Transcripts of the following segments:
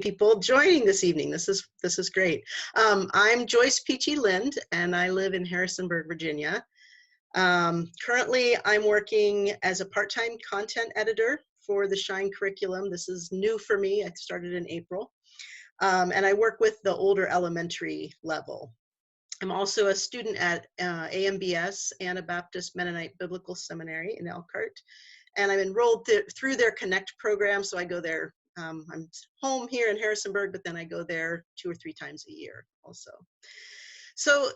people joining this evening. This is great. I'm Joyce Peachy Lind, and I live in Harrisonburg, Virginia. Currently, I'm working as a part-time content editor for the Shine curriculum. This is new for me. I started in April, and I work with the older elementary level. I'm also a student at AMBS, Anabaptist Mennonite Biblical Seminary in Elkhart, and I'm enrolled through their Connect program, so I go there. I'm home here in Harrisonburg, but then I go there 2 or 3 times a year also. So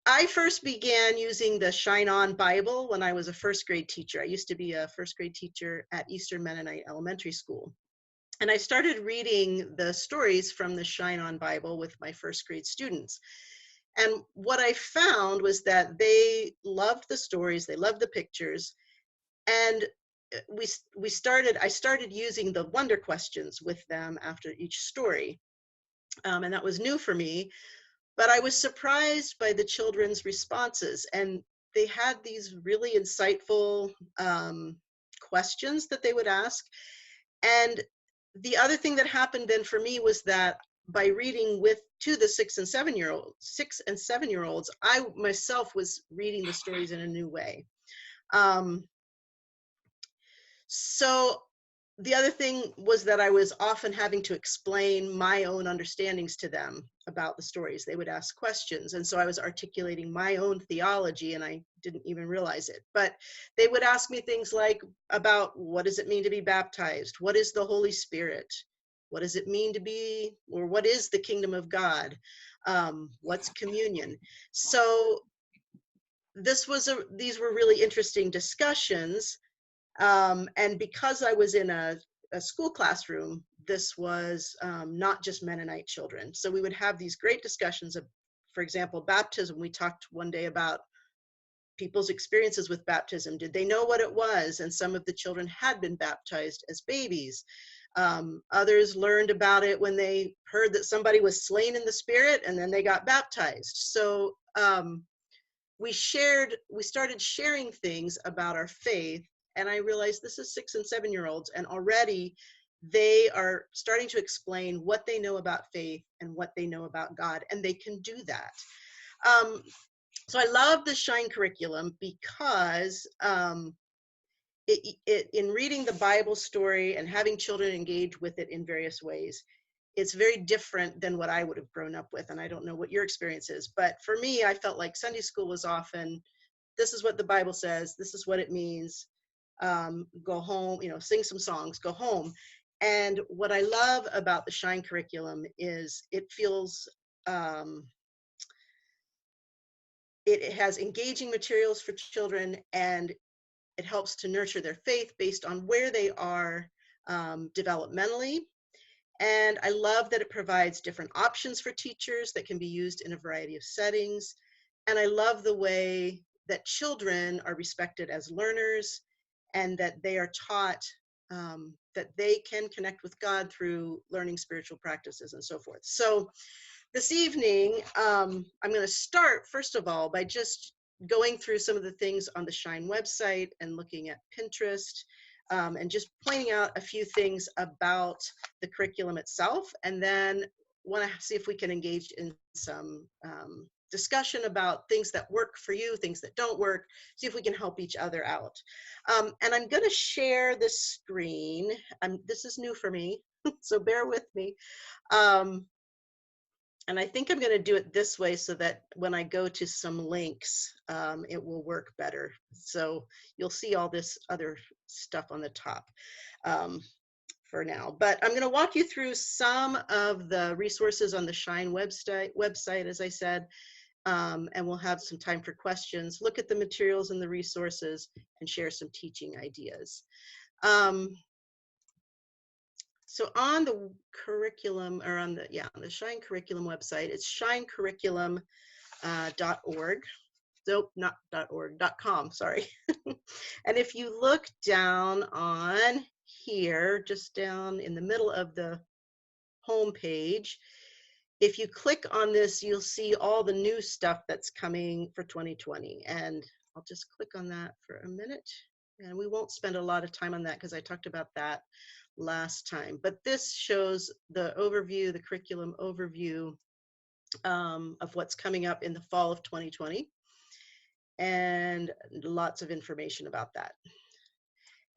I first began using the Shine On Bible when I was a first grade teacher. I used to be a first grade teacher at Eastern Mennonite Elementary School. And I started reading the stories from the Shine On Bible with my first grade students. And what I found was that they loved the stories, they loved the pictures, and I started using the wonder questions with them after each story. And that was new for me, but I was surprised by the children's responses. And they had these really insightful questions that they would ask. And the other thing that happened then for me was that by reading to the 6 and 7 year olds, I myself was reading the stories in a new way. So the other thing was that I was often having to explain my own understandings to them about the stories. They would ask questions, and so I was articulating my own theology, and I didn't even realize it. But they would ask me things like about what does it mean to be baptized? What is the Holy Spirit? What does it mean to be, or what is the kingdom of God? What's communion? So these were really interesting discussions. And because I was in a school classroom, this was not just Mennonite children. So we would have these great discussions of, for example, baptism. We talked one day about people's experiences with baptism. Did they know what it was? And some of the children had been baptized as babies. Others learned about it when they heard that somebody was slain in the Spirit, and then they got baptized. So we started sharing things about our faith. And I realized this is 6 and 7 year olds, and already they are starting to explain what they know about faith and what they know about God, and they can do that. So I love the Shine curriculum because in reading the Bible story and having children engage with it in various ways, it's very different than what I would have grown up with. And I don't know what your experience is, but for me, I felt like Sunday school was often, this is what the Bible says, this is what it means. Go home, sing some songs, go home. And what I love about the Shine curriculum is it feels, it has engaging materials for children, and it helps to nurture their faith based on where they are developmentally. And I love that it provides different options for teachers that can be used in a variety of settings. And I love the way that children are respected as learners, and that they are taught that they can connect with God through learning spiritual practices and so forth. So this evening, I'm going to start, first of all, by just going through some of the things on the Shine website and looking at Pinterest, and just pointing out a few things about the curriculum itself, and then want to see if we can engage in some discussion about things that work for you, things that don't work, see if we can help each other out. And I'm going to share this screen. This is new for me, so bear with me. And I think I'm going to do it this way so that when I go to some links, it will work better. So you'll see all this other stuff on the top for now. But I'm going to walk you through some of the resources on the Shine website, as I said, and we'll have some time for questions, look at the materials and the resources, and share some teaching ideas. So on the curriculum, or on the Shine curriculum website, it's shinecurriculum.org. Nope, not .org, .com, sorry. And if you look down on here, just down in the middle of the home page, if you click on this, you'll see all the new stuff that's coming for 2020. And I'll just click on that for a minute. And we won't spend a lot of time on that because I talked about that last time. But this shows the overview, the curriculum overview of what's coming up in the fall of 2020, and lots of information about that.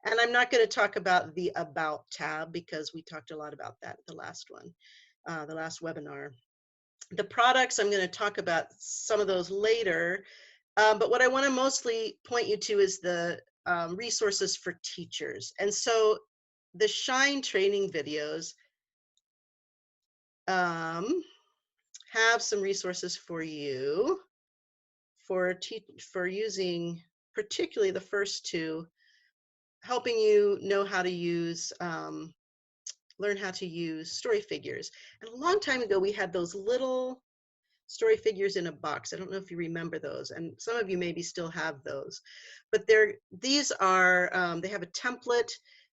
And I'm not going to talk about the About tab because we talked a lot about that the last one, the last webinar. The products, I'm going to talk about some of those later, but what I want to mostly point you to is the resources for teachers. And so the Shine training videos have some resources for you for using, particularly the first two, helping you know how to use, learn how to use story figures. And a long time ago, we had those little story figures in a box. I don't know if you remember those, and some of you maybe still have those, but these are, they have a template,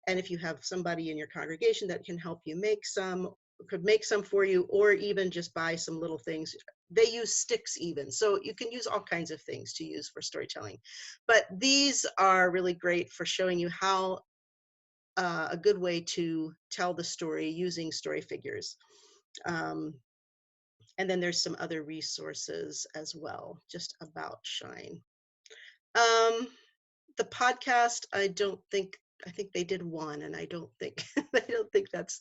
and if you have somebody in your congregation that can help you make some, could make some for you, or even just buy some little things. They use sticks even, so you can use all kinds of things to use for storytelling. But these are really great for showing you how a good way to tell the story using story figures. And then there's some other resources as well, just about Shine. The podcast, I think they did one, and I don't think that's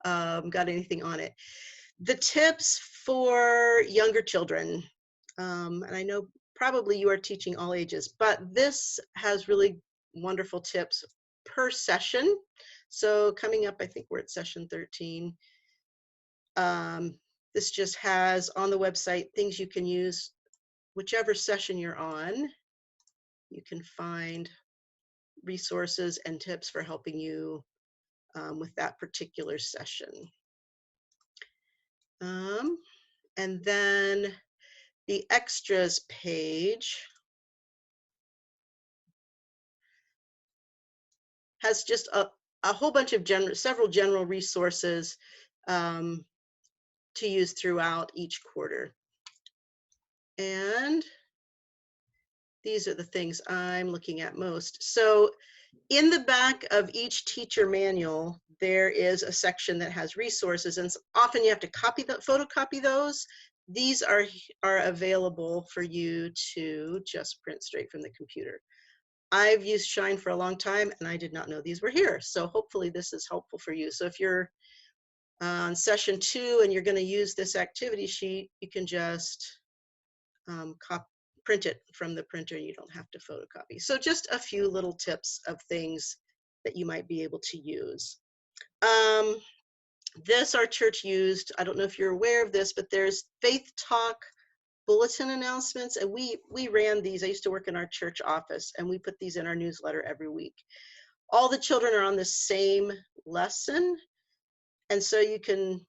got anything on it. The tips for younger children, and I know probably you are teaching all ages, but this has really wonderful tips per session. So coming up, I think we're at session 13. This just has on the website things you can use, whichever session you're on. You can find resources and tips for helping you with that particular session. And then the extras page has just a whole bunch of several general resources to use throughout each quarter. And these are the things I'm looking at most. So in the back of each teacher manual, there is a section that has resources, and often you have to photocopy those. These are available for you to just print straight from the computer. I've used Shine for a long time, and I did not know these were here. So hopefully this is helpful for you. So if you're on session 2 and you're going to use this activity sheet, you can just print it from the printer. You don't have to photocopy. So just a few little tips of things that you might be able to use. This our church used, I don't know if you're aware of this, but there's Faith Talk bulletin announcements, and we ran these. I used to work in our church office, and we put these in our newsletter every week. All the children are on the same lesson, and so you can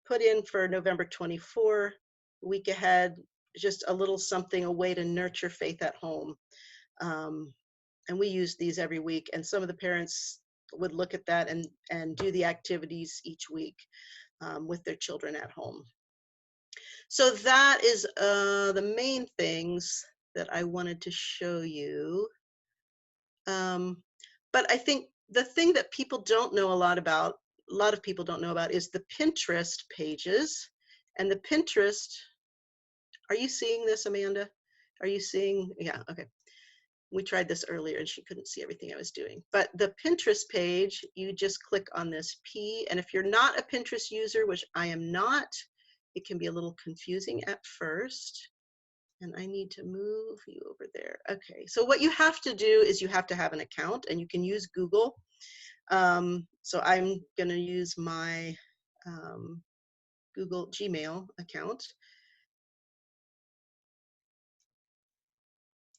put in for November 24, week ahead, just a little something, a way to nurture faith at home. And we use these every week, and some of the parents would look at that and do the activities each week with their children at home. So that is the main things that I wanted to show you. But I think the thing that people don't know a lot of people don't know about, is the Pinterest pages. And the Pinterest, are you seeing this, Amanda? Are you seeing? Yeah, okay. We tried this earlier and she couldn't see everything I was doing. But the Pinterest page, you just click on this P, and if you're not a Pinterest user, which I am not, it can be a little confusing at first. And I need to move you over there. Okay, so what you have to do is you have to have an account, and you can use Google. So I'm gonna use my Google Gmail account.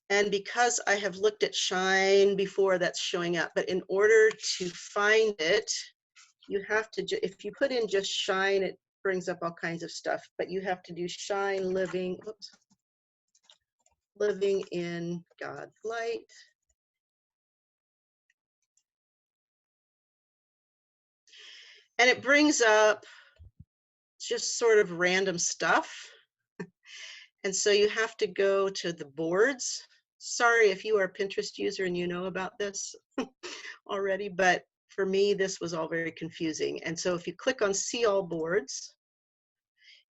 And because I have looked at Shine before, that's showing up. But in order to find it, you have to, if you put in just Shine, it brings up all kinds of stuff. But you have to do Shine Living, oops, Living in God's Light. And it brings up just sort of random stuff. And so you have to go to the boards. sorry if you are a Pinterest user and you know about this already, but for me, this was all very confusing. And so if you click on See All Boards,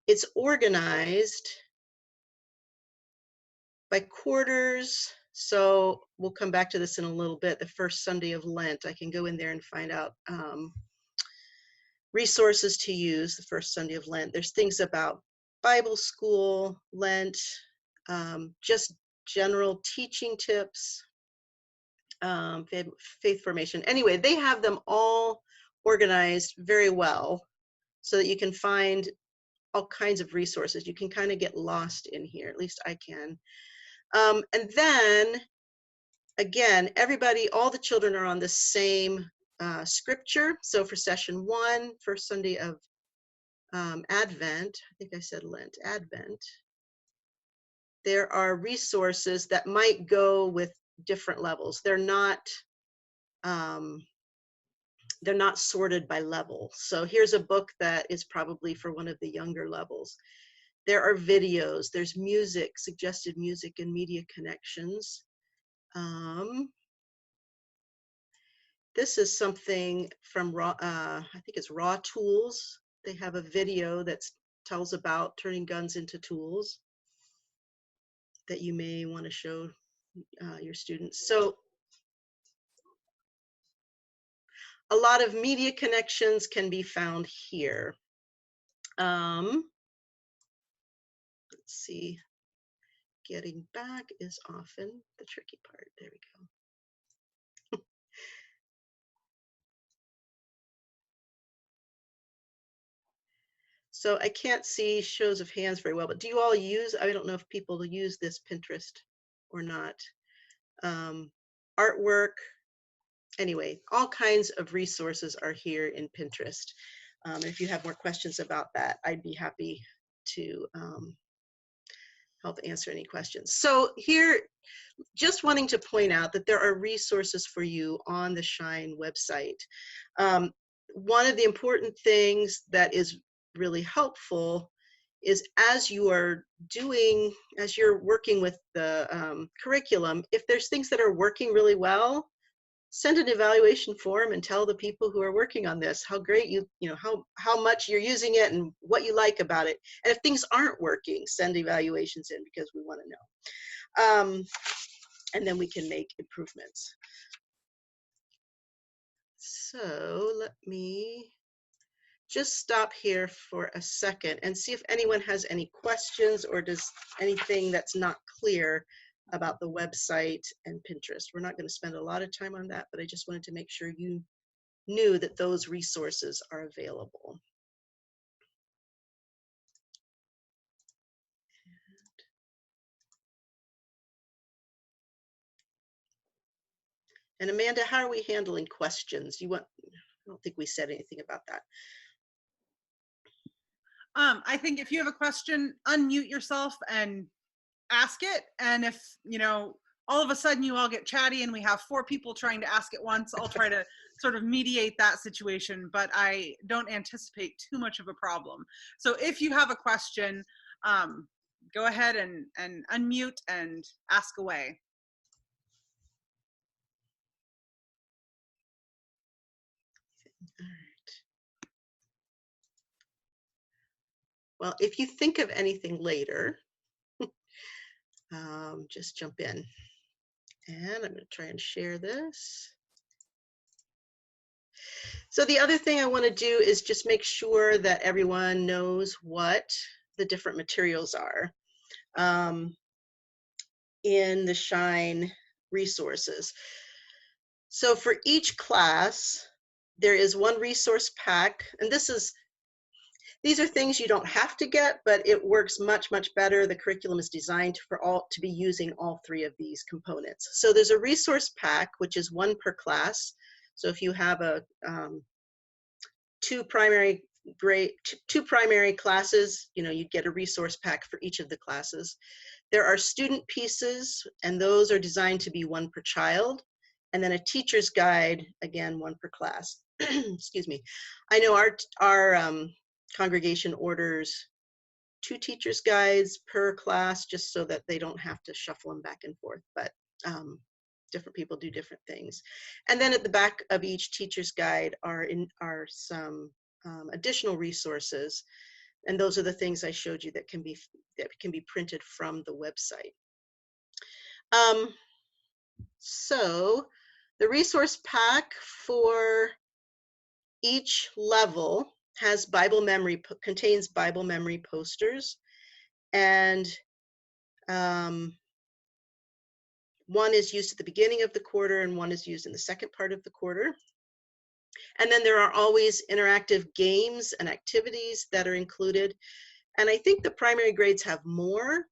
it's organized by quarters. So we'll come back to this in a little bit. The first Sunday of Lent, I can go in there and find out resources to use the first Sunday of Lent. There's things about Bible school, Lent, just general teaching tips, faith formation. Anyway, they have them all organized very well so that you can find all kinds of resources. You can kind of get lost in here, at least I can. And then, again, everybody, all the children are on the same scripture. So for session 1, first Sunday of Advent, I think I said Lent, Advent, there are resources that might go with different levels. They're not sorted by level. So here's a book that is probably for one of the younger levels. There are videos, there's music, suggested music and media connections. This is something from I think it's Raw Tools. They have a video that tells about turning guns into tools that you may want to show your students. So a lot of media connections can be found here. Let's see. Getting back is often the tricky part. There we go. So I can't see shows of hands very well, but do you all use, I don't know if people use this Pinterest or not. Artwork, anyway, all kinds of resources are here in Pinterest. If you have more questions about that, I'd be happy to help answer any questions. So here, just wanting to point out that there are resources for you on the Shine website. One of the important things that is really helpful is as you're working with the curriculum, if there's things that are working really well, send an evaluation form and tell the people who are working on this how great how much you're using it and what you like about it. And if things aren't working, send evaluations in because we want to know. And then we can make improvements. So let me just stop here for a second and see if anyone has any questions or does anything that's not clear about the website and Pinterest. We're not going to spend a lot of time on that, but I just wanted to make sure you knew that those resources are available. And Amanda, how are we handling questions? I don't think we said anything about that. I think if you have a question, unmute yourself and ask it. And if, all of a sudden you all get chatty and we have 4 people trying to ask at once, I'll try to sort of mediate that situation, but I don't anticipate too much of a problem. So if you have a question, go ahead and unmute and ask away. All right. Well, if you think of anything later, just jump in. And I'm going to try and share this. So the other thing I want to do is just make sure that everyone knows what the different materials are in the Shine resources. So for each class, there is one resource pack, and these are things you don't have to get, but it works much, much better. The curriculum is designed to be using all 3 of these components. So there's a resource pack, which is 1 per class. So if you have a 2 primary classes, you'd get a resource pack for each of the classes. There are student pieces, and those are designed to be 1 per child. And then a teacher's guide, again, 1 per class. Excuse me. I know our congregation orders 2 teacher's guides per class just so that they don't have to shuffle them back and forth. But Different people do different things. And then at the back of each teacher's guide are some additional resources. And those are the things I showed you that can be printed from the website. So the resource pack for each level contains Bible memory posters, and one is used at the beginning of the quarter and one is used in the second part of the quarter. And then there are always interactive games and activities that are included. And I think the primary grades have more,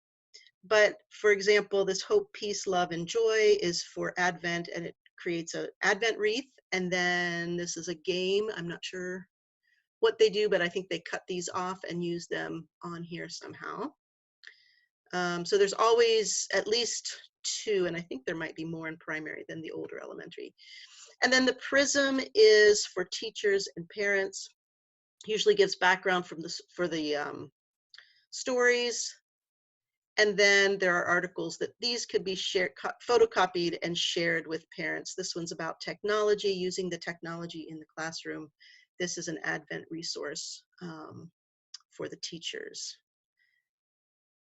but for example, this Hope, Peace, Love, and Joy is for Advent, and it creates an Advent wreath. And then this is a game. I'm not sure what they do, but I think they cut these off and use them on here somehow. So there's always at least 2, and I think there might be more in primary than the older elementary. And then the Prism is for teachers and parents. Usually gives background for the stories. And then there are articles that these could be shared, photocopied and shared with parents. This one's about technology, using the technology in the classroom. This is an Advent resource for the teachers.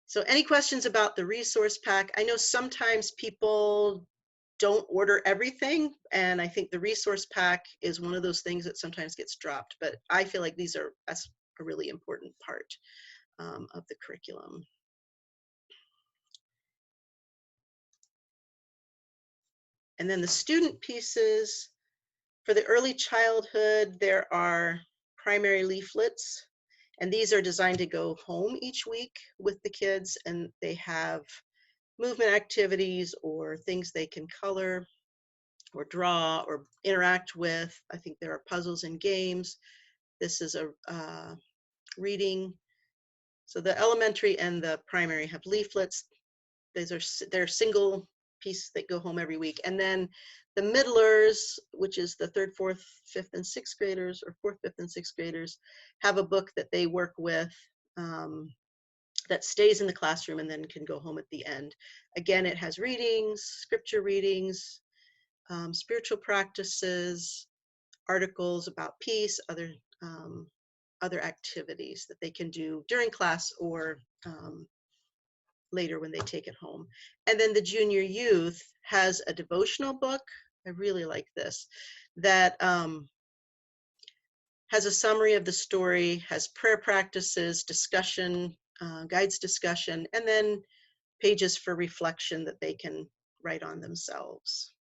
So any questions about the resource pack? I know sometimes people don't order everything, and I think the resource pack is one of those things that sometimes gets dropped, but I feel like that's a really important part of the curriculum. And then the student pieces, for the early childhood, there are primary leaflets, and these are designed to go home each week with the kids, and they have movement activities or things they can color or draw or interact with. I think there are puzzles and games. This is a reading. So the elementary and the primary have leaflets. They're single pieces that go home every week. And then the middlers, which is the 3rd, 4th, 5th, and 6th graders, or 4th, 5th, and 6th graders, have a book that they work with that stays in the classroom and then can go home at the end. Again, it has readings, scripture readings, spiritual practices, articles about peace, other activities that they can do during class or later when they take it home. And then the junior youth has a devotional book. I really like this, that has a summary of the story, has prayer practices, discussion, guides discussion, and then pages for reflection that they can write on themselves.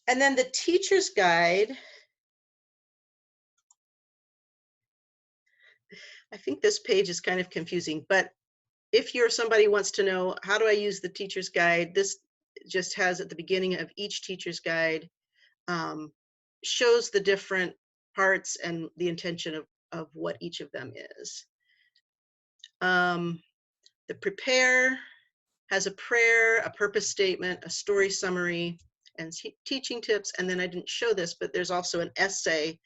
And then the teacher's guide, I think this page is kind of confusing, but if you're somebody who wants to know, how do I use the teacher's guide? This just has at the beginning of each teacher's guide, shows the different parts and the intention of what each of them is. The prepare has a prayer, a purpose statement, a story summary, and teaching tips. And then I didn't show this, but there's also an essay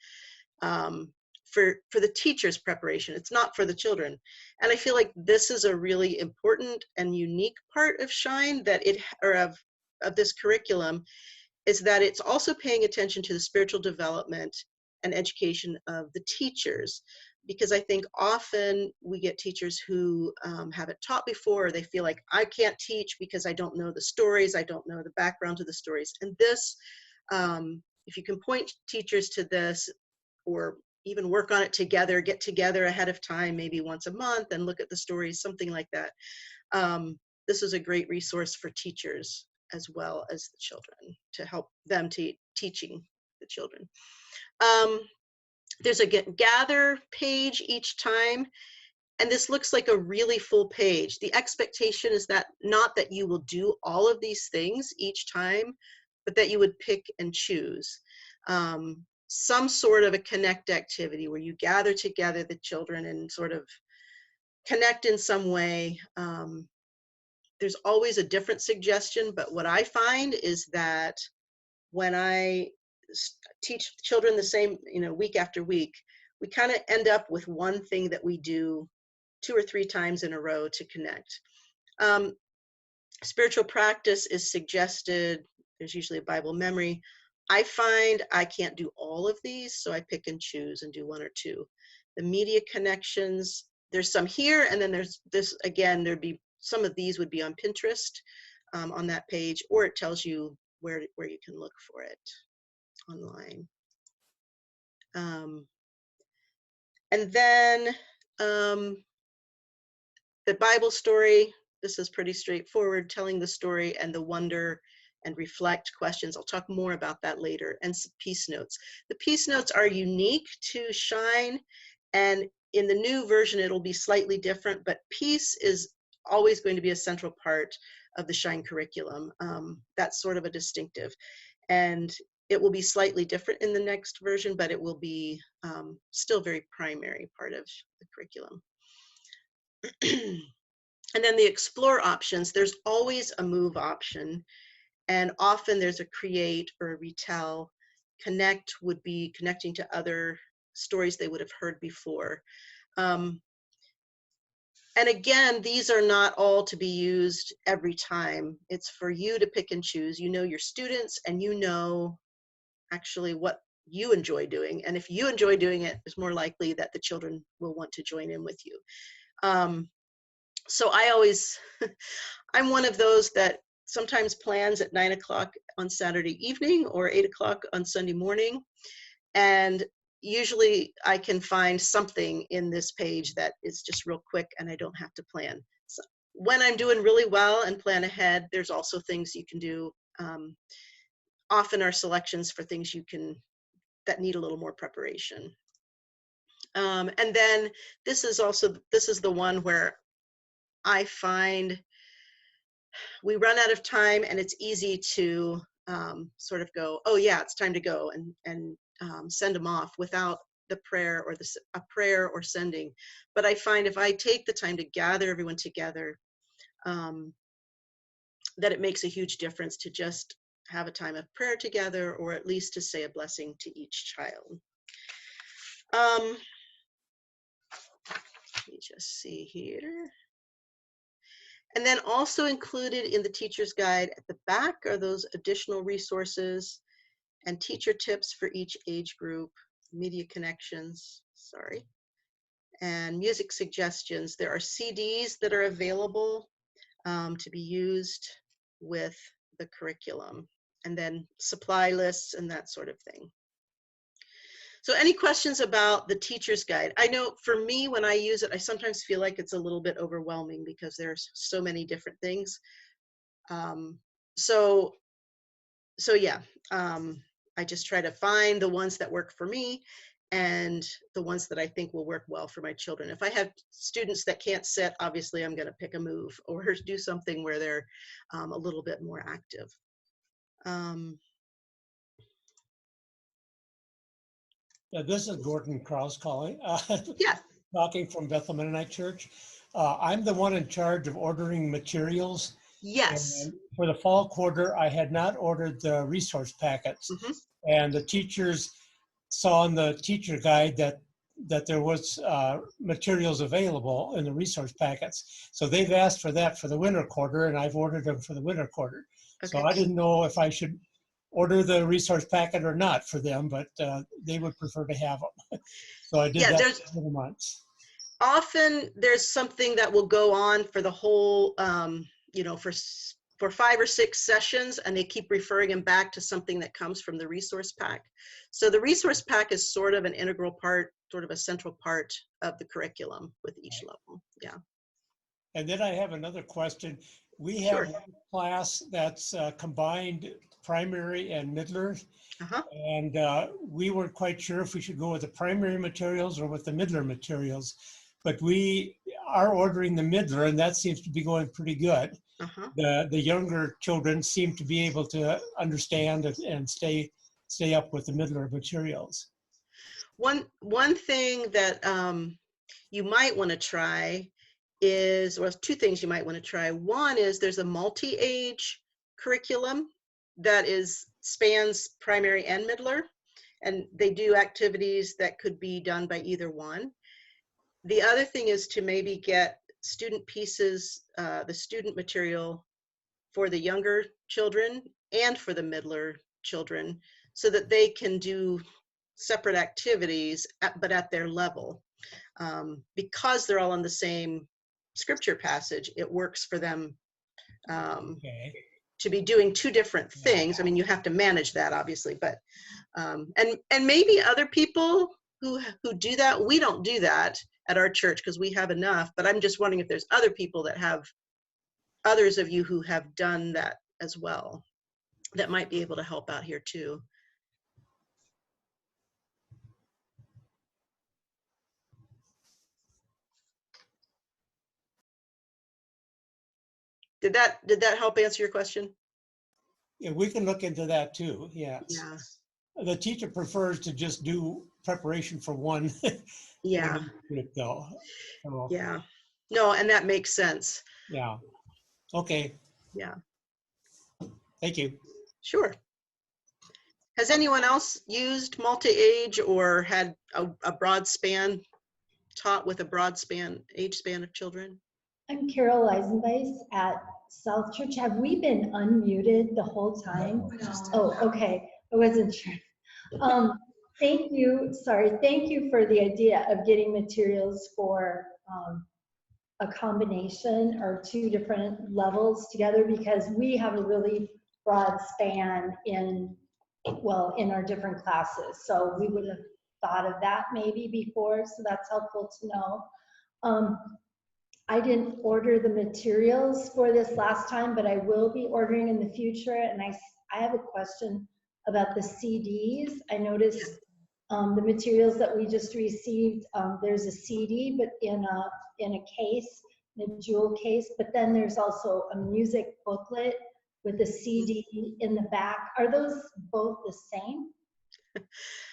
for the teacher's preparation. It's not for the children. And I feel like this is a really important and unique part of Shine, that of this curriculum, is that it's also paying attention to the spiritual development and education of the teachers. Because I think often we get teachers who haven't taught before, or they feel like, I can't teach because I don't know the stories, I don't know the background to the stories. And this, if you can point teachers to this, or even work on it together, get together ahead of time, maybe once a month, and look at the stories, something like that. This is a great resource for teachers as well as the children, to help them teaching the children. There's a gather page each time, and this looks like a really full page. The expectation is that not that you will do all of these things each time, but that you would pick and choose some sort of a connect activity where you gather together the children and sort of connect in some way. There's always a different suggestion, but what I find is that when I teach children the same, week after week, we kind of end up with one thing that we do 2 or 3 times in a row to connect. Spiritual practice is suggested. There's usually a Bible memory. I find I can't do all of these, so I pick and choose and do 1 or 2. The media connections, there's some here, and then there's this, again, there'd be, some of these would be on Pinterest on that page, or it tells you where you can look for it online. And then the Bible story, this is pretty straightforward, telling the story and the wonder and reflect questions. I'll talk more about that later. And some piece notes. The piece notes are unique to Shine, and in the new version, it'll be slightly different, but piece is always going to be a central part of the Shine curriculum. That's sort of a distinctive. And it will be slightly different in the next version, but it will be still very primary part of the curriculum. And then the explore options, there's always a move option, and often there's a create or a retell. Connect would be connecting to other stories they would have heard before. And again, these are not all to be used every time. It's for you to pick and choose. You know your students, and you know actually what you enjoy doing. And if you enjoy doing it, it's more likely that the children will want to join in with you. So I always, I'm one of those that sometimes plans at 9 o'clock on Saturday evening or 8 o'clock on Sunday morning. And usually I can find something in this page that is just real quick and I don't have to plan. So when I'm doing really well and plan ahead, there's also things you can do. Often are selections for things that need a little more preparation. And then this is the one where I find we run out of time and it's easy to sort of go, oh yeah, it's time to go, and send them off without the prayer or a prayer or sending. But I find if I take the time to gather everyone together, that it makes a huge difference to just have a time of prayer together, or at least to say a blessing to each child. Let me just see here. And then also included in the teacher's guide at the back are those additional resources and teacher tips for each age group, media connections, and music suggestions. There are CDs that are available to be used with the curriculum, and then supply lists and that sort of thing. So any questions about the teacher's guide? I know for me, when I use it, I sometimes feel like it's a little bit overwhelming because there's so many different things. So yeah, I just try to find the ones that work for me and the ones that I think will work well for my children. If I have students that can't sit, obviously I'm going to pick a move or do something where they're a little bit more active. Yeah, this is Gordon Krause calling. Yeah. Talking from Bethel Mennonite Church. I'm the one in charge of ordering materials. Yes. And for the fall quarter, I had not ordered the resource packets. Mm-hmm. And the teachers saw in the teacher guide that there was materials available in the resource packets. So they've asked for that for the winter quarter, and I've ordered them for the winter quarter. Okay. So I didn't know if I should order the resource packet or not for them, but they would prefer to have them. So I did that for the months. Often there's something that will go on for the whole, for 5 or 6 sessions, and they keep referring them back to something that comes from the resource pack. So the resource pack is sort of an integral part, sort of a central part of the curriculum with each level. Yeah. And then I have another question. We have a class that's combined primary and Midler. Uh-huh. And we weren't quite sure if we should go with the primary materials or with the Midler materials, but we are ordering the Midler, and that seems to be going pretty good. Uh-huh. The younger children seem to be able to understand and stay up with the Midler materials. One thing that you might want to try is, well, 2 things you might want to try. One is there's a multi-age curriculum that spans primary and Midler, and they do activities that could be done by either one. The other thing is to maybe get student pieces, the student material for the younger children and for the middler children, so that they can do separate activities, but at their level. Because they're all on the same scripture passage, it works for them Okay. to be doing two different things. I mean, you have to manage that, obviously, but and maybe other people who do that. We don't do that at our church because we have enough. But I'm just wondering if there's other people that have, others of you who have done that as well, that might be able to help out here too. Did that help answer your question? Yeah, we can look into that too. Yes. Yeah. The teacher prefers to just do preparation for one. Yeah. Group though. So, Yeah. No, and that makes sense. yeah. Okay. Yeah. Thank you. Sure. Has anyone else used multi-age or had a broad span, taught with a broad span, age span of children? I'm Carol Eisenbeis at South Church. Have we been unmuted the whole time? Oh, okay. I wasn't sure. Thank you. Sorry. Thank you for the idea of getting materials for a combination or two different levels together, because we have a really broad span in our different classes. So we would have thought of that maybe before. So that's helpful to know. I didn't order the materials for this last time, but I will be ordering in the future. And I have a question about the CDs. I noticed the materials that we just received, there's a CD, but in a case, in a jewel case, but then there's also a music booklet with a CD in the back. Are those both the same?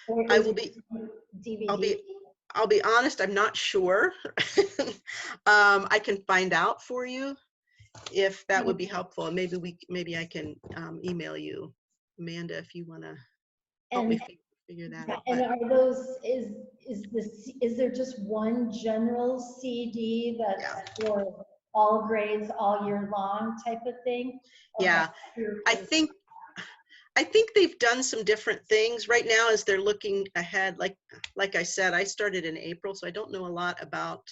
Or I is will it be, DVD? I'll be honest, I'm not sure. I can find out for you if that would be helpful. And maybe I can email you, Amanda, if you want to help me figure that out. And are those, is there just one general CD that's for all grades all year long type of thing? Yeah, I think they've done some different things right now as they're looking ahead. Like I said, I started in April, so I don't know a lot about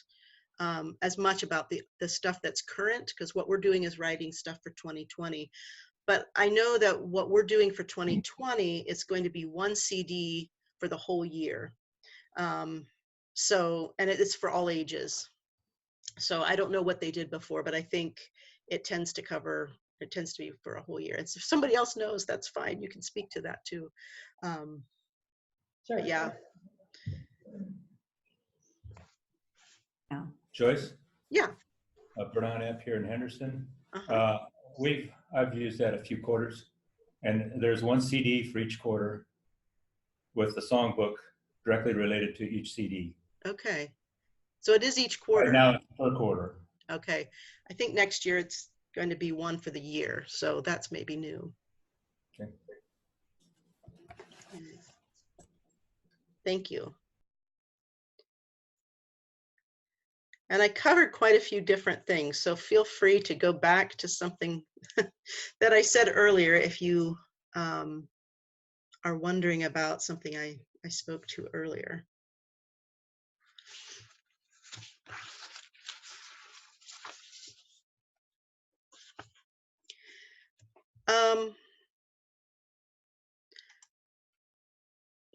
as much about the stuff that's current, because what we're doing is writing stuff for 2020. But I know that what we're doing for 2020 is going to be one CD for the whole year. So, and it's for all ages. So I don't know what they did before, but I think it tends to be for a whole year. And so if somebody else knows, that's fine. You can speak to that too. Sure. But yeah. Joyce? Yeah. Bernard Epp here in Henderson. Uh-huh. I've used that a few quarters, and there's one CD for each quarter with the songbook directly related to each CD. Okay. So it is each quarter. Right now it's per quarter. Okay. I think next year it's going to be one for the year. So that's maybe new. Okay. Thank you. And I covered quite a few different things, so feel free to go back to something that I said earlier if you are wondering about something I spoke to earlier.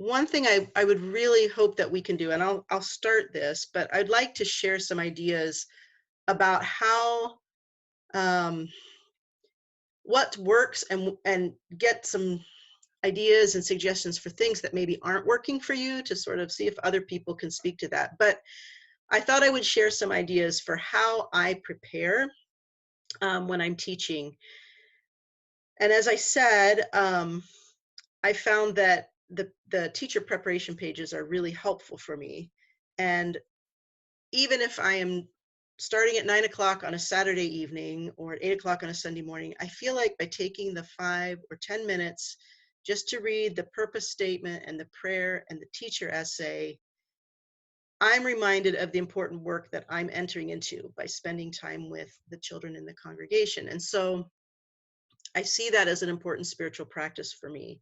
One thing I would really hope that we can do, and I'll start this, but I'd like to share some ideas about how what works and get some ideas and suggestions for things that maybe aren't working for you, to sort of see if other people can speak to that. But I thought I would share some ideas for how I prepare when I'm teaching. And as I said, I found that the teacher preparation pages are really helpful for me. And even if I am starting at 9 o'clock on a Saturday evening or at 8 o'clock on a Sunday morning, I feel like by taking the 5 or 10 minutes just to read the purpose statement and the prayer and the teacher essay, I'm reminded of the important work that I'm entering into by spending time with the children in the congregation. And so I see that as an important spiritual practice for me.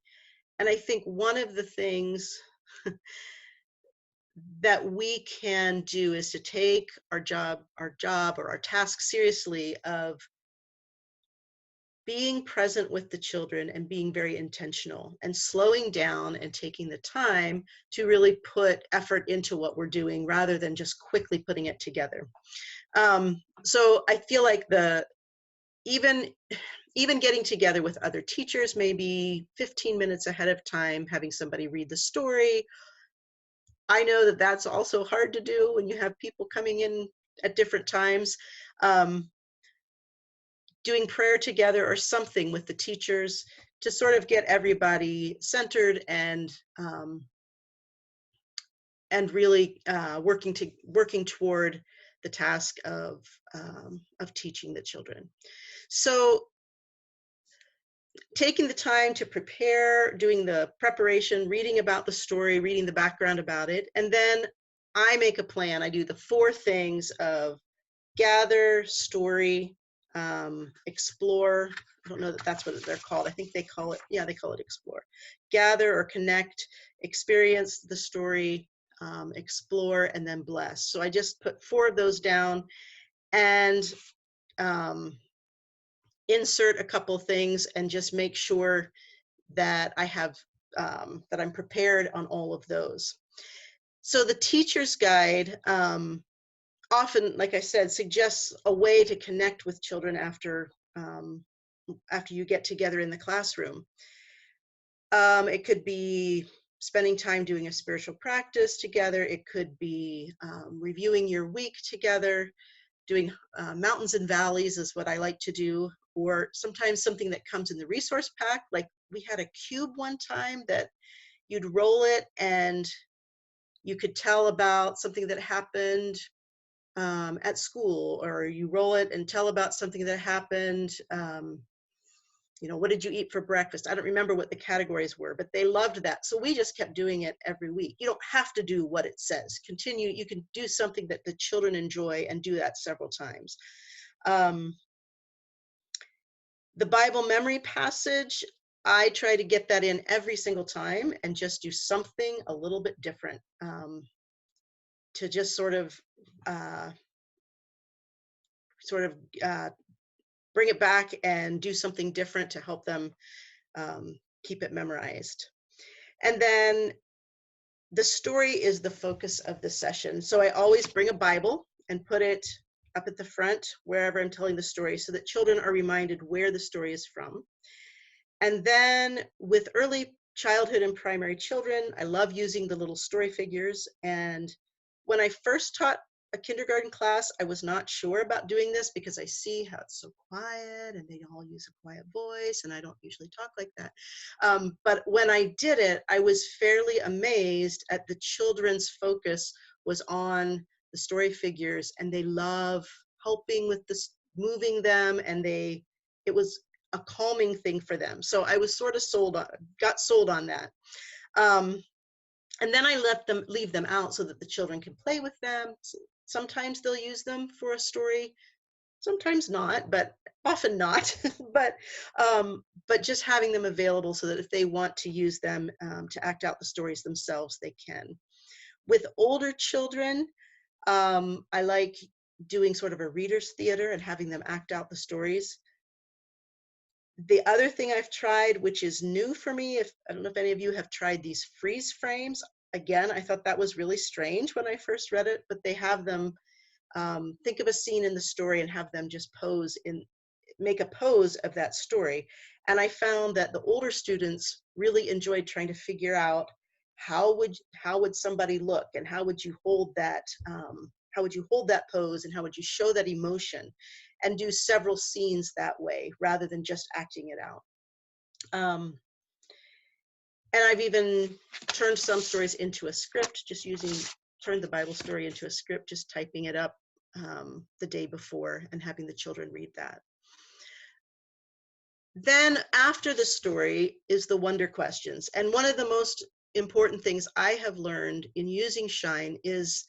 And I think one of the things that we can do is to take our job or our task seriously of being present with the children and being very intentional and slowing down and taking the time to really put effort into what we're doing rather than just quickly putting it together. So I feel like even getting together with other teachers, maybe 15 minutes ahead of time, having somebody read the story. I know that that's also hard to do when you have people coming in at different times. Doing prayer together or something with the teachers to sort of get everybody centered and really working toward the task of teaching the children. So taking the time to prepare, doing the preparation, reading about the story, reading the background about it, and then I make a plan. I do the 4 things of gather, story, explore. I don't know that that's what they're called. I think they call it, yeah, they call it explore. Gather or connect, experience the story, explore, and then bless. So I just put 4 of those down and insert a couple things and just make sure that I have, that I'm prepared on all of those. So the teacher's guide, often, like I said, suggests a way to connect with children after you get together in the classroom. It could be spending time doing a spiritual practice together. It could be reviewing your week together, doing mountains and valleys is what I like to do, or sometimes something that comes in the resource pack. Like we had a cube one time that you'd roll it and you could tell about something that happened at school, or you roll it and tell about something that happened. What did you eat for breakfast? I don't remember what the categories were, but they loved that. So we just kept doing it every week. You don't have to do what it says. Continue. You can do something that the children enjoy and do that several times. The Bible memory passage, I try to get that in every single time and just do something a little bit different to just sort of bring it back and do something different to help them keep it memorized. And then the story is the focus of the session. So I always bring a Bible and put it up at the front wherever I'm telling the story so that children are reminded where the story is from. And then with early childhood and primary children, I love using the little story figures. And when I first taught a kindergarten class, I was not sure about doing this because I see how it's so quiet and they all use a quiet voice and I don't usually talk like that. But when I did it, I was fairly amazed at the children's focus was on the story figures, and they love helping with this, moving them, and it was a calming thing for them. So I was sort of got sold on that. And then I leave them out so that the children can play with them. Sometimes they'll use them for a story, sometimes not, but often not. but just having them available so that if they want to use them to act out the stories themselves, they can. With older children, I like doing sort of a reader's theater and having them act out the stories. The other thing I've tried, which is new for me, I don't know if any of you have tried these freeze frames. Again, I thought that was really strange when I first read it, but they have them think of a scene in the story and have them just make a pose of that story. And I found that the older students really enjoyed trying to figure out how would somebody look, and how would you hold that pose, and how would you show that emotion, and do several scenes that way rather than just acting it out. And I've even turned some stories into a script, turned the Bible story into a script, just typing it up the day before and having the children read that. Then after the story is the wonder questions. And one of the most important things I have learned in using Shine is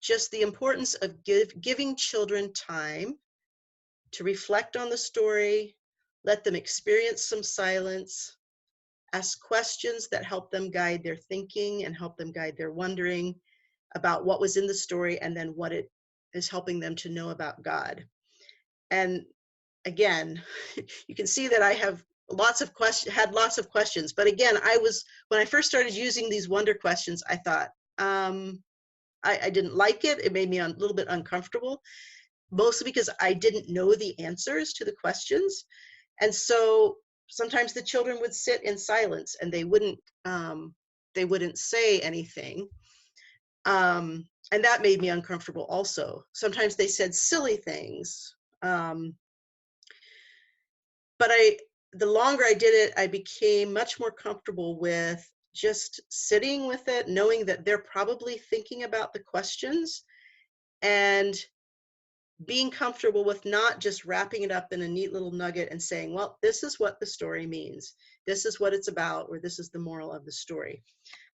just the importance of giving children time to reflect on the story, let them experience some silence, ask questions that help them guide their thinking and help them guide their wondering about what was in the story, and then what it is helping them to know about God. And again, you can see that I have had lots of questions. But again, when I first started using these wonder questions, I thought, I didn't like it. It made me a little bit uncomfortable, mostly because I didn't know the answers to the questions. And so sometimes the children would sit in silence and they wouldn't say anything. And that made me uncomfortable also. Sometimes they said silly things. But the longer I did it, I became much more comfortable with just sitting with it, knowing that they're probably thinking about the questions, and being comfortable with not just wrapping it up in a neat little nugget and saying, well, this is what the story means. This is what it's about, or this is the moral of the story.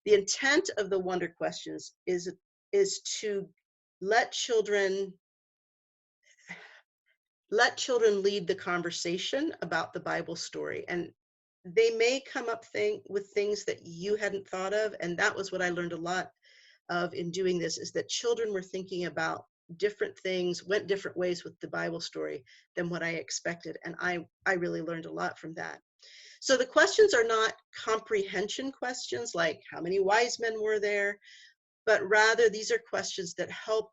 The intent of the wonder questions is to let children lead the conversation about the Bible story. And they may come up with things that you hadn't thought of. And that was what I learned a lot of in doing this, is that children were thinking about different things, went different ways with the Bible story than what I expected. And I really learned a lot from that. So the questions are not comprehension questions like how many wise men were there, but rather these are questions that help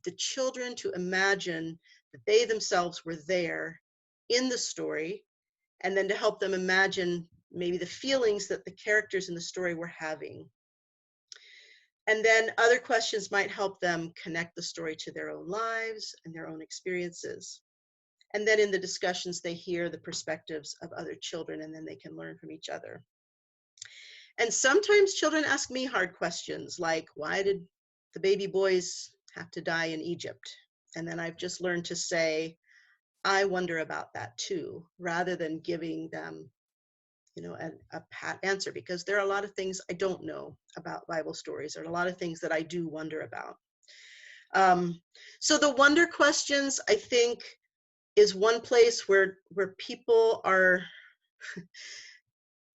the children to imagine that they themselves were there in the story, and then to help them imagine maybe the feelings that the characters in the story were having. And then other questions might help them connect the story to their own lives and their own experiences. And then in the discussions, they hear the perspectives of other children, and then they can learn from each other. And sometimes children ask me hard questions like, why did the baby boys have to die in Egypt? And then I've just learned to say, I wonder about that too, rather than giving them, a pat answer, because there are a lot of things I don't know about Bible stories. There are a lot of things that I do wonder about. So the wonder questions, I think, is one place where people are,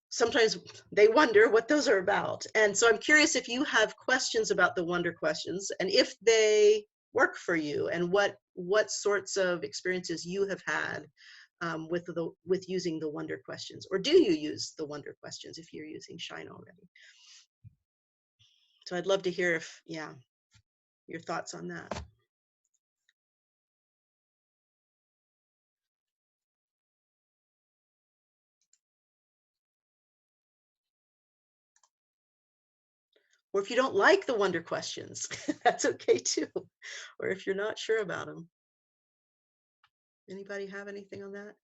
sometimes they wonder what those are about. And so I'm curious if you have questions about the wonder questions, and if they work for you, and what sorts of experiences you have had with using the wonder questions, or do you use the wonder questions if you're using Shine already? So I'd love to hear your thoughts on that. Or if you don't like the wonder questions, that's okay too. Or if you're not sure about them. Anybody have anything on that?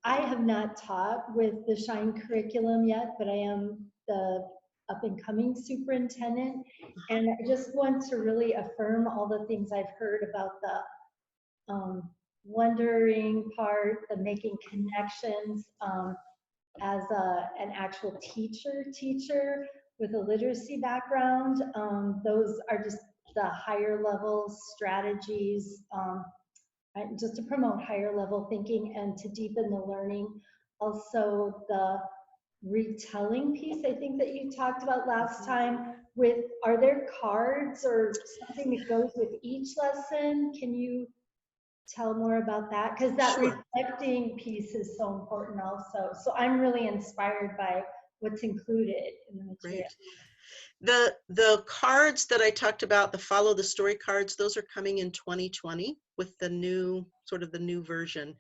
I have not taught with the Shine curriculum yet, but I am the up and coming superintendent. And I just want to really affirm all the things I've heard about the wondering part, the making connections. As an actual teacher with a literacy background, those are just the higher level strategies, just to promote higher level thinking and to deepen the learning. Also the retelling piece, I think that you talked about last time, are there cards or something that goes with each lesson? Can you tell more about that? Because that reflecting piece is so important also. So I'm really inspired by what's included in the material. Great. The cards that I talked about, the Follow the Story cards, those are coming in 2020 with the new version.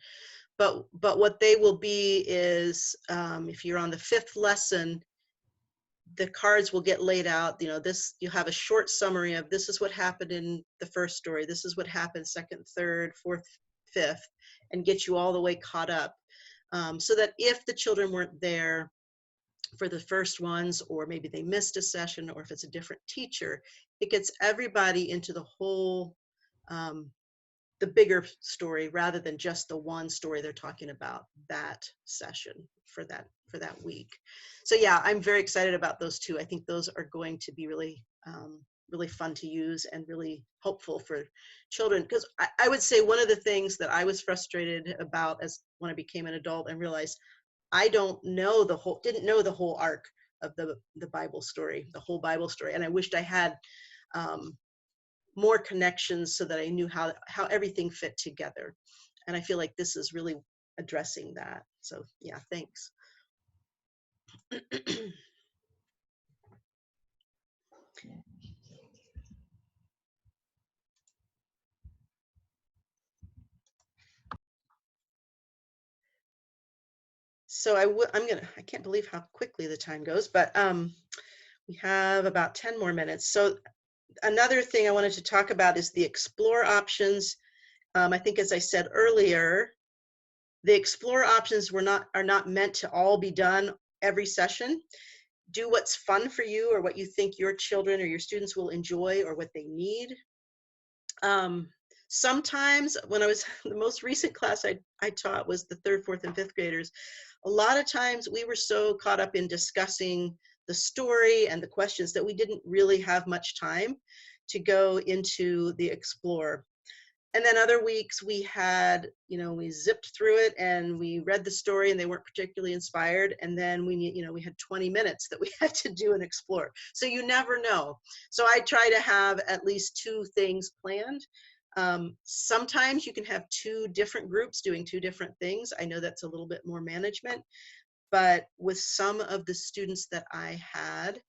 But what they will be is, if you're on the 5th lesson, the cards will get laid out. You have a short summary of, this is what happened in the first story, this is what happened 2nd, 3rd, 4th, 5th, and get you all the way caught up. So that if the children weren't there for the first ones, or maybe they missed a session, or if it's a different teacher, it gets everybody into the whole the bigger story rather than just the one story they're talking about that session for that week. So yeah, I'm very excited about those two. I think those are going to be really really fun to use and really helpful for children, because I would say one of the things that I was frustrated about as when I became an adult and realized I didn't know the whole arc of the Bible story, the whole Bible story, and I wished I had more connections so that I knew how everything fit together. And I feel like this is really addressing that. So yeah, thanks. So I can't believe how quickly the time goes, but we have about 10 more minutes. So another thing I wanted to talk about is the explore options. I think, as I said earlier, the explore options are not meant to all be done every session. Do what's fun for you or what you think your children or your students will enjoy or what they need. Sometimes when I was, the most recent class I taught was the 3rd, 4th, and 5th graders. A lot of times we were so caught up in discussing the story and the questions that we didn't really have much time to go into the explore. And then other weeks we had, we zipped through it and we read the story and they weren't particularly inspired. And then we had 20 minutes that we had to do and explore. So you never know. So I try to have at least 2 things planned. Sometimes you can have 2 different groups doing 2 different things. I know that's a little bit more management, but with some of the students that I had,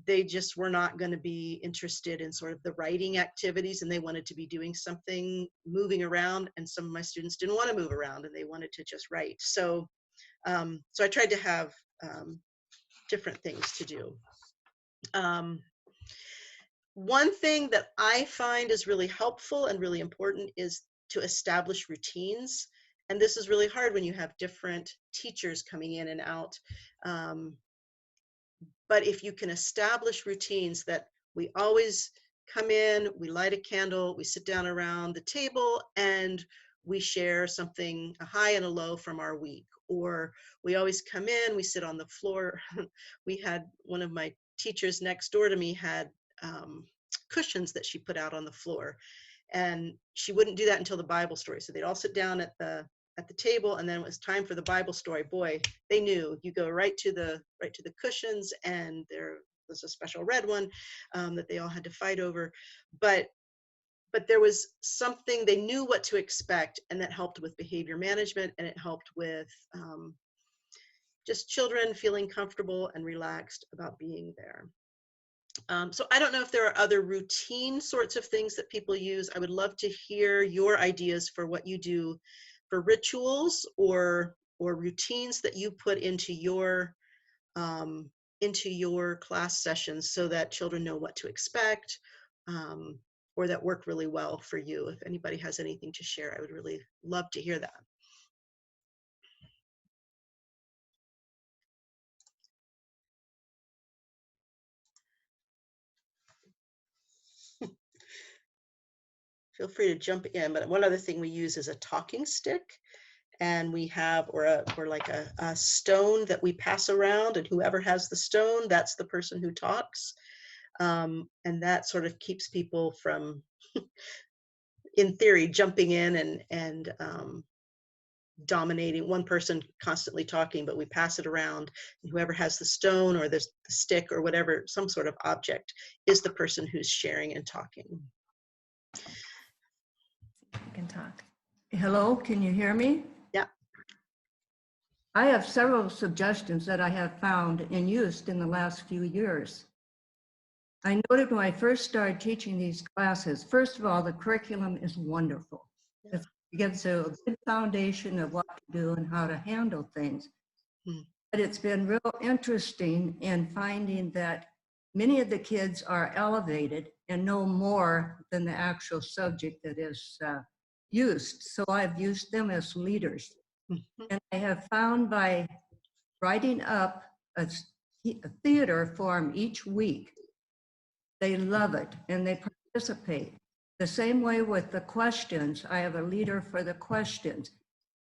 they just were not going to be interested in sort of the writing activities, and they wanted to be doing something, moving around, and some of my students didn't want to move around and they wanted to just write. So so I tried to have different things to do. One thing that I find is really helpful and really important is to establish routines. And this is really hard when you have different teachers coming in and out. But if you can establish routines that we always come in, we light a candle, we sit down around the table, and we share something, a high and a low from our week. Or we always come in, we sit on the floor. We had one of my teachers next door to me had cushions that she put out on the floor. And she wouldn't do that until the Bible story. So they'd all sit down at the table, and then it was time for the Bible story. Boy, they knew you go right to the cushions, and there was a special red one that they all had to fight over. But there was something, they knew what to expect, and that helped with behavior management, and it helped with just children feeling comfortable and relaxed about being there. So I don't know if there are other routine sorts of things that people use. I would love to hear your ideas for what you do for rituals or routines that you put into your class sessions so that children know what to expect, or that work really well for you. If anybody has anything to share, I would really love to hear that. Feel free to jump in, but one other thing we use is a talking stick. And we have, or like a stone that we pass around, and whoever has the stone, that's the person who talks. And that sort of keeps people from, in theory, jumping in and dominating, one person constantly talking, but we pass it around, and whoever has the stone or the stick or whatever, some sort of object, is the person who's sharing and talking. I can talk. Hello, can you hear me? Yeah. I have several suggestions that I have found and used in the last few years. I noted when I first started teaching these classes, first of all, the curriculum is wonderful. Yeah. It gives a good foundation of what to do and how to handle things. But it's been real interesting in finding that many of the kids are elevated and know more than the actual subject that is used. So I've used them as leaders. And I have found by writing up a theater form each week, they love it and they participate. The same way with the questions, I have a leader for the questions.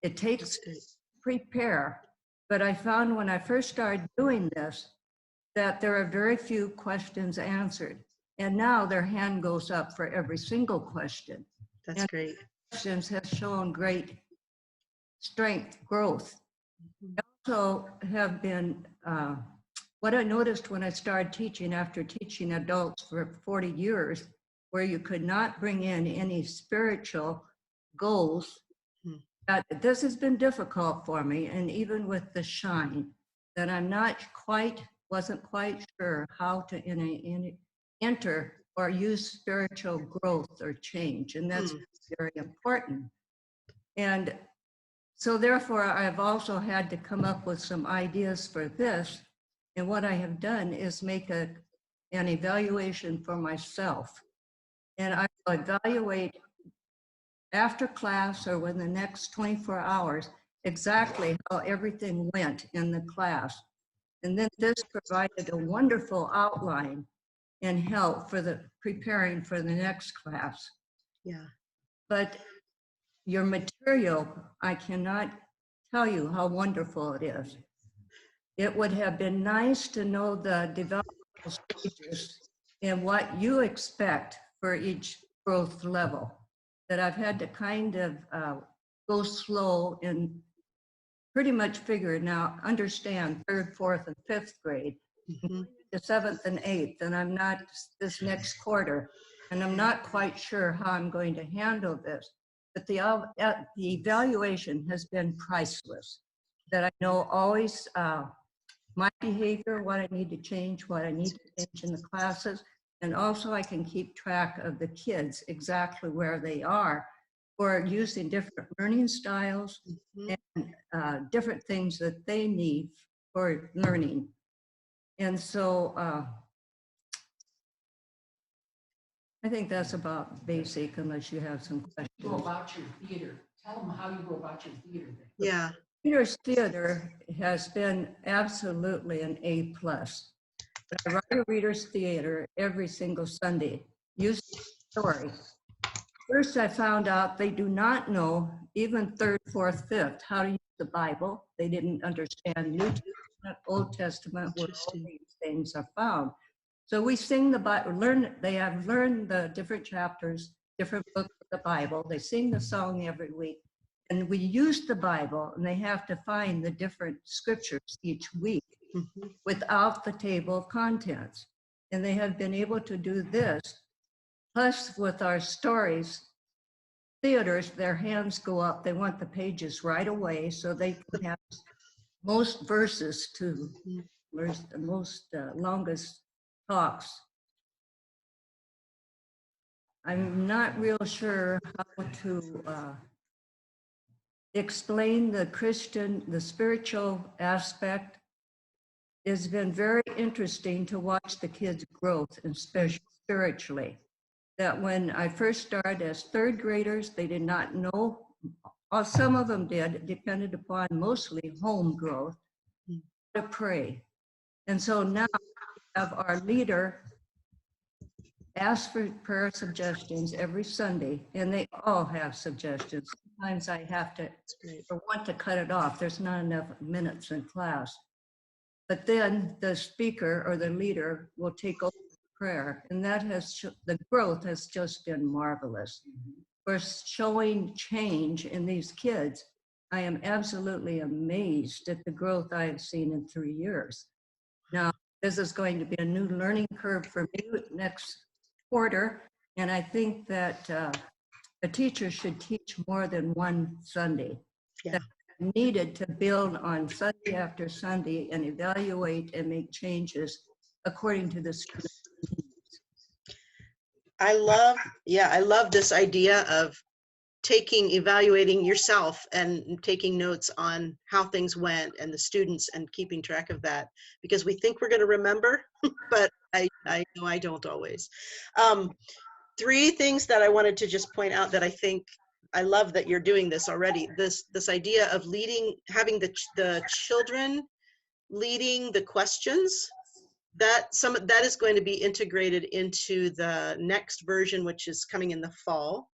It takes That's great. prepare, but I found when I first started doing this that there are very few questions answered. And now their hand goes up for every single question. That's And great. questions has shown great strength, growth. Also have been, what I noticed when I started teaching after teaching adults for 40 years, where you could not bring in any spiritual goals, that this has been difficult for me. And even with the shine, that I'm wasn't quite sure how to enter or use spiritual growth or change. And that's very important. And so therefore, I've also had to come up with some ideas for this. And what I have done is make an evaluation for myself. And I will evaluate after class or within the next 24 hours exactly how everything went in the class. And then this provided a wonderful outline and help for the preparing for the next class. Yeah. But your material, I cannot tell you how wonderful it is. It would have been nice to know the developmental stages and what you expect for each growth level. That I've had to kind of go slow and pretty much figure now, understand 3rd, 4th, and 5th grade, the 7th and 8th, and I'm not this next quarter, and I'm not quite sure how I'm going to handle this. But the evaluation has been priceless. That I know always my behavior, what I need to change, what I need to change in the classes, and also I can keep track of the kids exactly where they are, or using different learning styles and different things that they need for learning. And so I think that's about basic, unless you have some questions. Go about your theater. Tell them how you go about your theater. Yeah. Peter's Theater has been absolutely an A+. I write a Reader's Theater every single Sunday, using story. First, I found out they do not know, even 3rd, 4th, 5th, how to use the Bible. They didn't understand New Testament, Old Testament, where all these things are found. So we sing the Bible, they have learned the different chapters, different books of the Bible. They sing the song every week. And we use the Bible, and they have to find the different scriptures each week without the table of contents. And they have been able to do this. Plus, with our stories, theaters, their hands go up. They want the pages right away so they can have most verses to the most longest talks. I'm not real sure how to explain the spiritual aspect. It's been very interesting to watch the kids' growth, and especially spiritually. That when I first started as 3rd graders, they did not know, or some of them did, it depended upon mostly home growth, to pray. And so now we have our leader ask for prayer suggestions every Sunday, and they all have suggestions. Sometimes I have to, or want to cut it off. There's not enough minutes in class. But then the speaker or the leader will take over prayer, and that has the growth has just been marvelous. For showing change in these kids, I am absolutely amazed at the growth I have seen in 3 years. Now, this is going to be a new learning curve for me next quarter, and I think that a teacher should teach more than one Sunday. Yeah. That's needed to build on Sunday after Sunday and evaluate and make changes according to the student's needs. I love this idea of evaluating yourself and taking notes on how things went and the students and keeping track of that, because we think we're going to remember, but I know I don't always. 3 things that I wanted to just point out that I think I love that you're doing this already. This idea of having the children leading the questions that is going to be integrated into the next version, which is coming in the fall,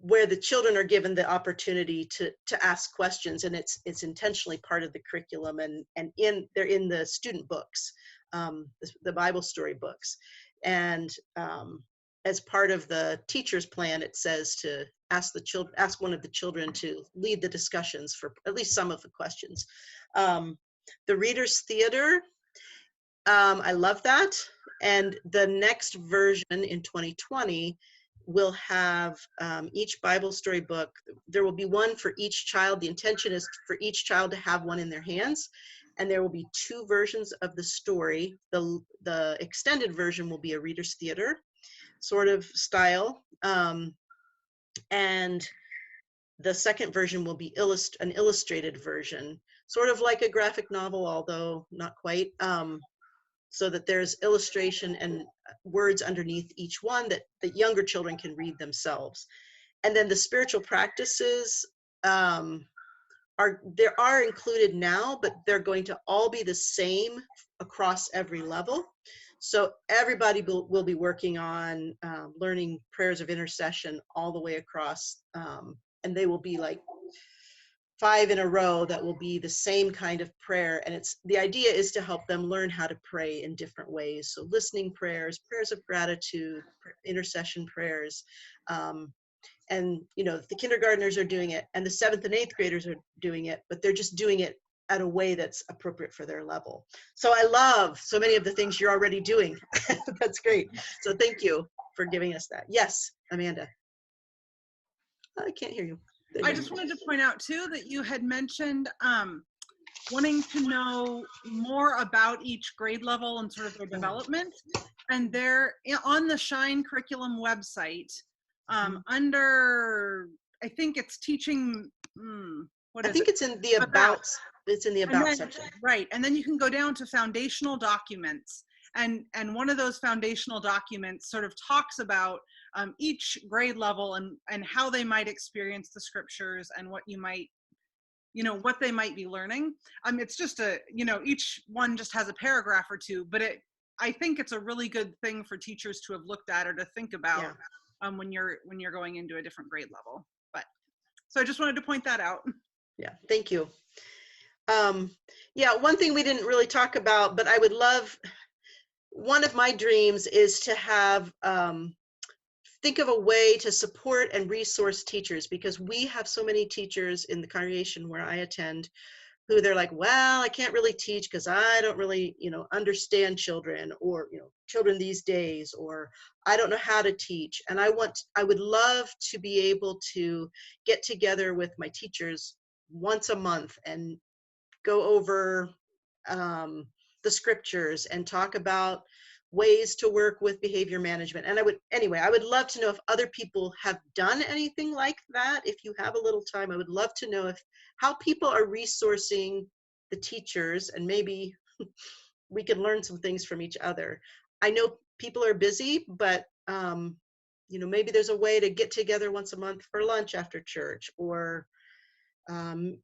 where the children are given the opportunity to ask questions, and it's intentionally part of the curriculum, and they're in the student books, the Bible story books, and as part of the teacher's plan, it says to ask one of the children to lead the discussions for at least some of the questions. The Reader's Theater, I love that, and the next version in 2020 will have each Bible story book. There will be one for each child. The intention is for each child to have one in their hands, and there will be 2 versions of the story. The extended version will be a Reader's Theater sort of style, and the second version will be an illustrated version, sort of like a graphic novel, although not quite, so that there's illustration and words underneath each one that younger children can read themselves. And then the spiritual practices are included now, but they're going to all be the same across every level. So everybody will be working on learning prayers of intercession all the way across, and they will be like 5 in a row that will be the same kind of prayer. And the idea is to help them learn how to pray in different ways. So listening prayers, prayers of gratitude, intercession prayers. And, the kindergartners are doing it, and the 7th and 8th graders are doing it, but they're just doing it at a way that's appropriate for their level. So I love so many of the things you're already doing. That's great. So thank you for giving us that. Yes, Amanda. I can't hear you. I just wanted to point out too that you had mentioned wanting to know more about each grade level and sort of their development. And there on the Shine curriculum website, under, I think it's teaching, I think it's in the about. It's in the about section. Right, and then you can go down to foundational documents. And one of those foundational documents sort of talks about each grade level and how they might experience the scriptures and what you might, what they might be learning. It's just each one just has a paragraph or 2, but I think it's a really good thing for teachers to have looked at or to think about when you're going into a different grade level. But so I just wanted to point that out. Yeah, thank you. One thing we didn't really talk about, but I would love, one of my dreams is to have, think of a way to support and resource teachers, because we have so many teachers in the congregation where I attend who they're like, well, I can't really teach because I don't really, understand children, or, children these days, or I don't know how to teach. And I would love to be able to get together with my teachers once a month and go over the scriptures and talk about ways to work with behavior management. And I would love to know if other people have done anything like that. If you have a little time, I would love to know how people are resourcing the teachers, and maybe we can learn some things from each other. I know people are busy, but maybe there's a way to get together once a month for lunch after church, or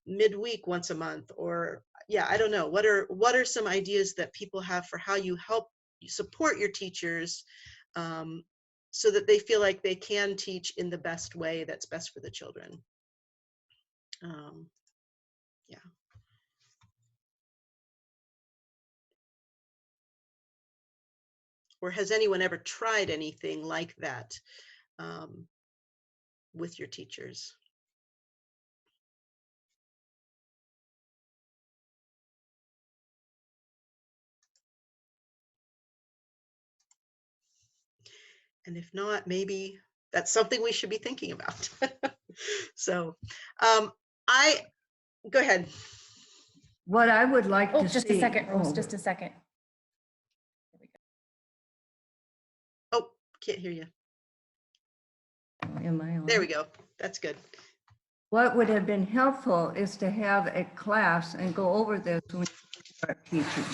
midweek once a month, or I don't know. What are some ideas that people have for how you help support your teachers so that they feel like they can teach in the best way that's best for the children? Or has anyone ever tried anything like that with your teachers? And if not, maybe that's something we should be thinking about. So go ahead. What I would like to see. Just a second, Rose, just a second. Oh, can't hear you. Am I on? There we go. That's good. What would have been helpful is to have a class and go over this when you start teaching.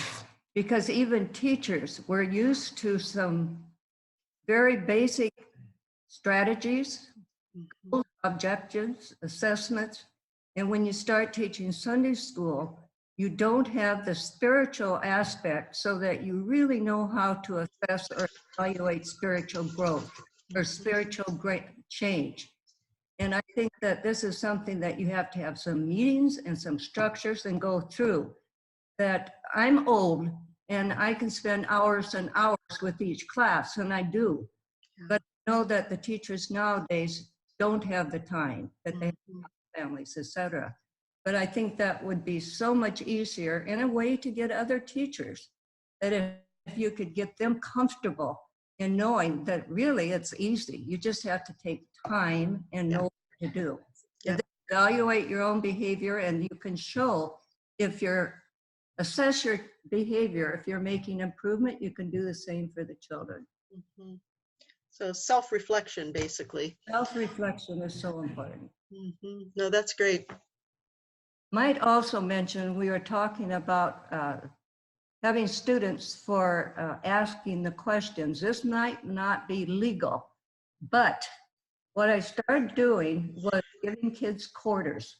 Because even teachers, we're used to some very basic strategies, objectives, assessments. And when you start teaching Sunday school, you don't have the spiritual aspect so that you really know how to assess or evaluate spiritual growth or spiritual change. And I think that this is something that you have to have some meetings and some structures and go through. That I'm old and I can spend hours and hours with each class, and I do. But I know that the teachers nowadays don't have the time, that they have families, etc. But I think that would be so much easier in a way to get other teachers, that if you could get them comfortable in knowing that really it's easy. You just have to take time and know what to do. And then evaluate your own behavior, and you can show if you're, assess your behavior. If you're making improvement, you can do the same for the children. Mm-hmm. So self-reflection, basically. Self-reflection is so important. Mm-hmm. No, that's great. Might also mention, we were talking about having students for asking the questions. This might not be legal, but what I started doing was giving kids quarters.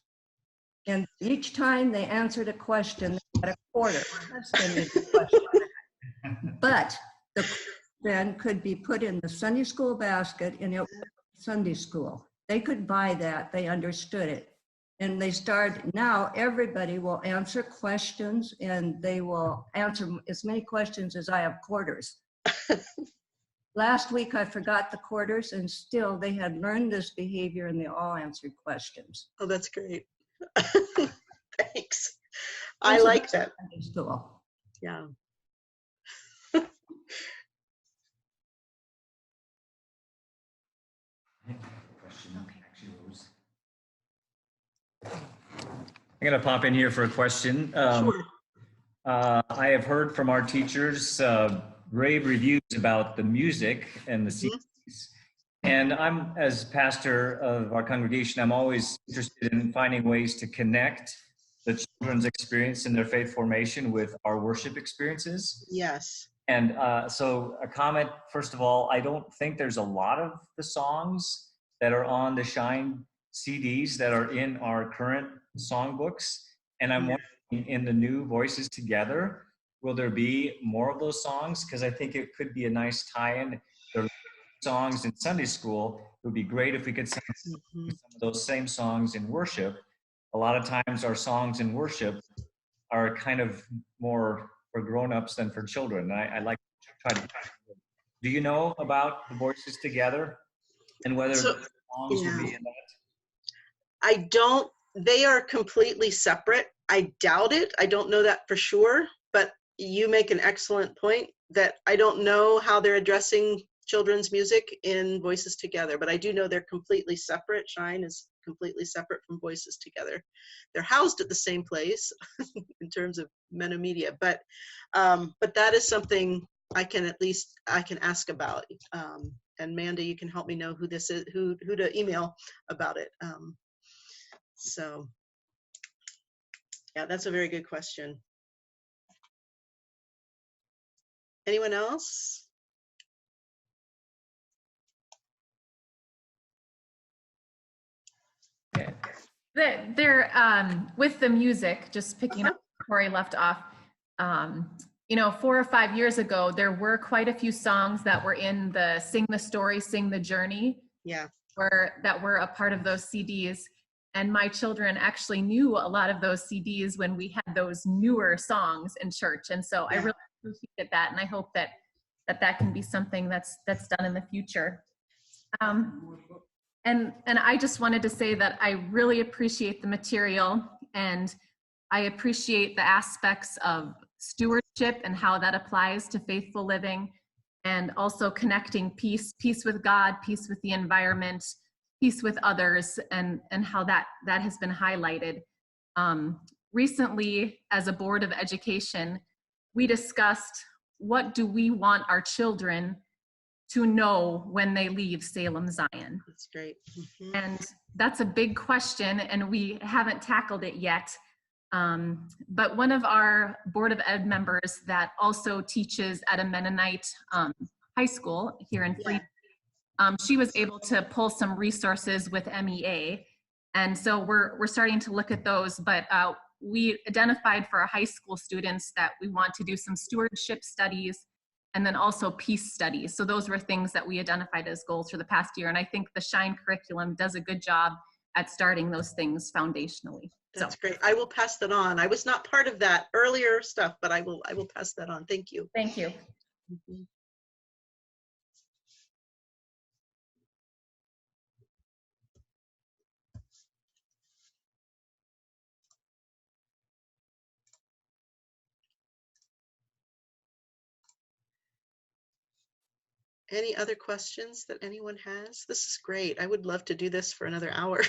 And each time they answered a question, they got a quarter. But the then could be put in the Sunday school basket in Sunday school. They could buy that, they understood it. And they start, now everybody will answer questions, and they will answer as many questions as I have quarters. Last week I forgot the quarters, and still they had learned this behavior and they all answered questions. Oh, that's great. Thanks. I like that. School. Yeah. I'm going to pop in here for a question. Sure. I have heard from our teachers rave reviews about the music and the CDs. And I'm, as pastor of our congregation, I'm always interested in finding ways to connect the children's experience in their faith formation with our worship experiences. Yes. And so a comment, first of all, I don't think there's a lot of the songs that are on the Shine CDs that are in our current songbooks. And I'm wondering, in the new Voices Together, will there be more of those songs? Because I think it could be a nice tie-in. The songs in Sunday school, it would be great if we could sing some of those same songs in worship. A lot of times our songs in worship are kind of more for grown-ups than for children. And I like to try to. Do you know about the Voices Together and whether songs will be in that? I don't, they are completely separate. I doubt it. I don't know that for sure, but you make an excellent point that I don't know how they're addressing children's music in Voices Together, but I do know they're completely separate. Shine is completely separate from Voices Together. They're housed at the same place in terms of Menomedia, but that is something I can ask about. And Manda, you can help me know who this is, who to email about it. So yeah, that's a very good question. Anyone else? There, with the music, just picking up where Corey left off, 4 or 5 years ago, there were quite a few songs that were in the Sing the Story, Sing the Journey, that were a part of those CDs. And my children actually knew a lot of those CDs when we had those newer songs in church. And so I really appreciated that. And I hope that can be something that's done in the future. And I just wanted to say that I really appreciate the material, and I appreciate the aspects of stewardship and how that applies to faithful living, and also connecting peace with God, peace with the environment, peace with others, and how that has been highlighted. Recently, as a board of education, we discussed, what do we want our children to know when they leave Salem Zion? That's great. And that's a big question, and we haven't tackled it yet. But one of our Board of Ed members that also teaches at a Mennonite high school here in Freedom, she was able to pull some resources with MEA. And so we're starting to look at those, but we identified for our high school students that we want to do some stewardship studies and then also peace studies. So those were things that we identified as goals for the past year. And I think the SHINE curriculum does a good job at starting those things foundationally. That's great. I will pass that on. I was not part of that earlier stuff, but I will pass that on. Thank you. Thank you. Mm-hmm. Any other questions that anyone has? This is great. I would love to do this for another hour.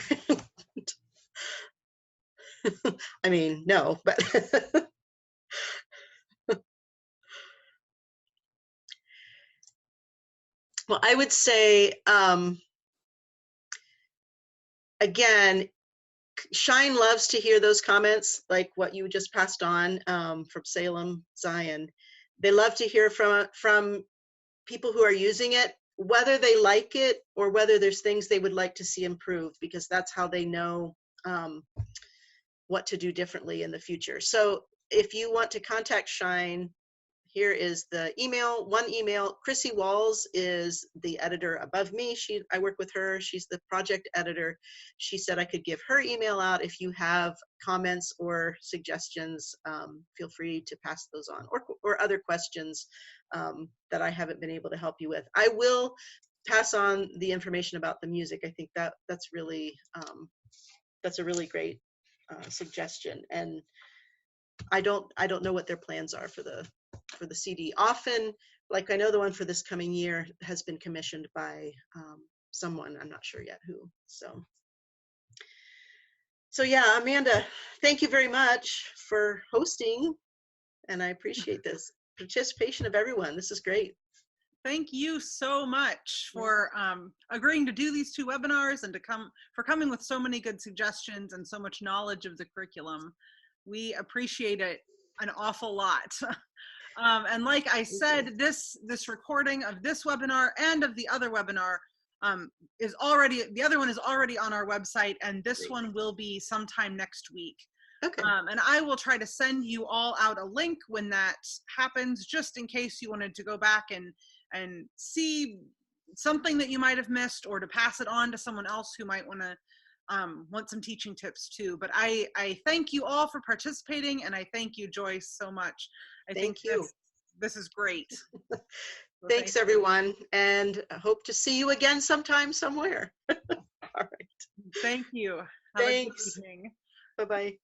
I mean, no, but well, I would say, again, SHINE loves to hear those comments, like what you just passed on from Salem, Zion. They love to hear from people who are using it, whether they like it or whether there's things they would like to see improved, because that's how they know what to do differently in the future. So if you want to contact SHINE, here is the email, one email. Chrissy Walls is the editor above me. I work with her. She's the project editor. She said I could give her email out. If you have comments or suggestions, feel free to pass those on, or other questions that I haven't been able to help you with. I will pass on the information about the music. I think that's a really great suggestion. And I don't know what their plans are for the CD. Often, like I know the one for this coming year has been commissioned by someone, I'm not sure yet who. So yeah, Amanda, thank you very much for hosting, and I appreciate this participation of everyone. This is great. Thank you so much for agreeing to do these 2 webinars and for coming with so many good suggestions and so much knowledge of the curriculum. We appreciate it an awful lot. And like I said, this recording of this webinar and of the other webinar the other one is already on our website, and this one will be sometime next week. Okay. And I will try to send you all out a link when that happens, just in case you wanted to go back and see something that you might have missed, or to pass it on to someone else who might want some teaching tips too. But I thank you all for participating, and I thank you, Joyce, so much. Thank you. This is great. Thanks, everyone, and I hope to see you again sometime somewhere. All right. Thank you. Thanks. Have a good evening. Bye-bye.